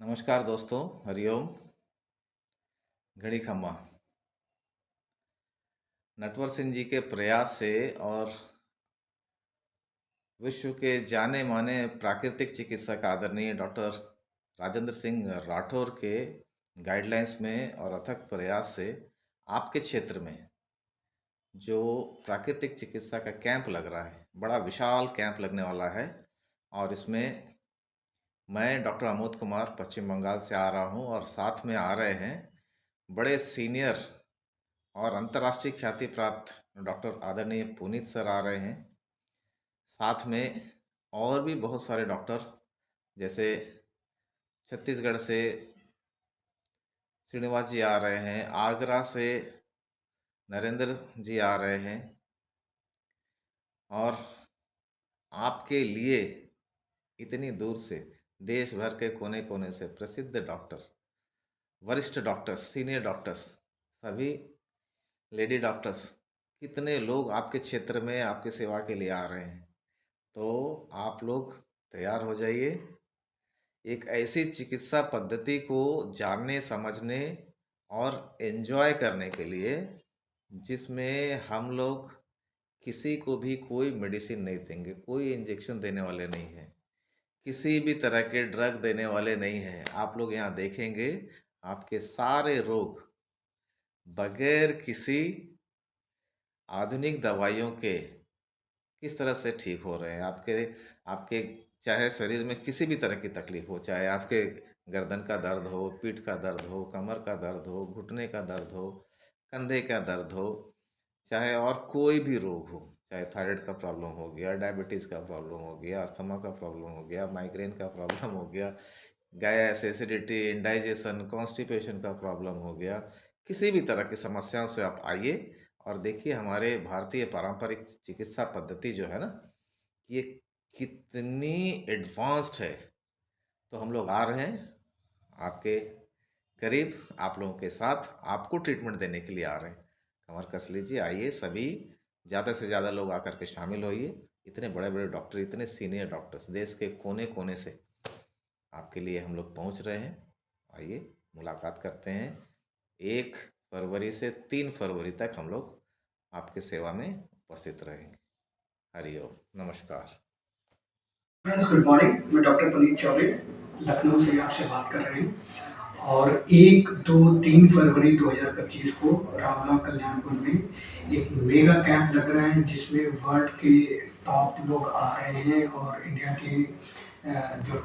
नमस्कार दोस्तों, हरिओम। घड़ी खम्मा नटवर सिंह जी के प्रयास से और विश्व के जाने माने प्राकृतिक चिकित्सक आदरणीय डॉक्टर राजेंद्र सिंह राठौर के गाइडलाइंस में और अथक प्रयास से आपके क्षेत्र में जो प्राकृतिक चिकित्सा का कैंप लग रहा है, बड़ा विशाल कैंप लगने वाला है। और इसमें मैं डॉक्टर अमोद कुमार पश्चिम बंगाल से आ रहा हूँ और साथ में आ रहे हैं बड़े सीनियर और अंतर्राष्ट्रीय ख्याति प्राप्त डॉक्टर आदरणीय पुनीत सर आ रहे हैं। साथ में और भी बहुत सारे डॉक्टर, जैसे छत्तीसगढ़ से श्रीनिवास जी आ रहे हैं, आगरा से नरेंद्र जी आ रहे हैं। और आपके लिए इतनी दूर से, देश भर के कोने कोने से प्रसिद्ध डॉक्टर, वरिष्ठ डॉक्टर्स, सीनियर डॉक्टर्स, सभी लेडी डॉक्टर्स, कितने लोग आपके क्षेत्र में आपकी सेवा के लिए आ रहे हैं। तो आप लोग तैयार हो जाइए एक ऐसी चिकित्सा पद्धति को जानने, समझने और एंजॉय करने के लिए, जिसमें हम लोग किसी को भी कोई मेडिसिन नहीं देंगे, कोई इंजेक्शन देने वाले नहीं हैं, किसी भी तरह के ड्रग देने वाले नहीं हैं। आप लोग यहाँ देखेंगे आपके सारे रोग बगैर किसी आधुनिक दवाइयों के किस तरह से ठीक हो रहे हैं। आपके आपके चाहे शरीर में किसी भी तरह की तकलीफ हो, चाहे आपके गर्दन का दर्द हो, पीठ का दर्द हो, कमर का दर्द हो, घुटने का दर्द हो, कंधे का दर्द हो, चाहे और कोई भी रोग हो, चाहे थायराइड का प्रॉब्लम हो गया, डायबिटीज़ का प्रॉब्लम हो गया, अस्थमा का प्रॉब्लम हो गया, माइग्रेन का प्रॉब्लम हो गया, गैस, एसिडिटी, इंडाइजेशन, कॉन्स्टिपेशन का प्रॉब्लम हो गया, किसी भी तरह की समस्याओं से आप आइए और देखिए हमारे भारतीय पारंपरिक चिकित्सा पद्धति जो है ना, ये कितनी एडवांस्ड है। तो हम लोग आ रहे हैं आपके करीब, आप लोगों के साथ, आपको ट्रीटमेंट देने के लिए आ रहे हैं। कमर कस लीजिए, आइए सभी, ज़्यादा से ज़्यादा लोग आकर के शामिल होइए। इतने बड़े बड़े डॉक्टर, इतने सीनियर डॉक्टर्स देश के कोने कोने से आपके लिए हम लोग पहुंच रहे हैं। आइए मुलाकात करते हैं। 1 फरवरी से 3 फरवरी तक हम लोग आपकी सेवा में उपस्थित रहेंगे। हरिओम, नमस्कार। Friends, good morning. मैं डॉक्टर पुनीत चौबे लखनऊ से आपसे बात कर रही हूँ। और 1, 2, 3 फरवरी 2025 को रावला कल्याणपुर में एक मेगा कैंप लग रहा है, जिसमें वर्ल्ड के टॉप लोग आ रहे हैं और इंडिया के जो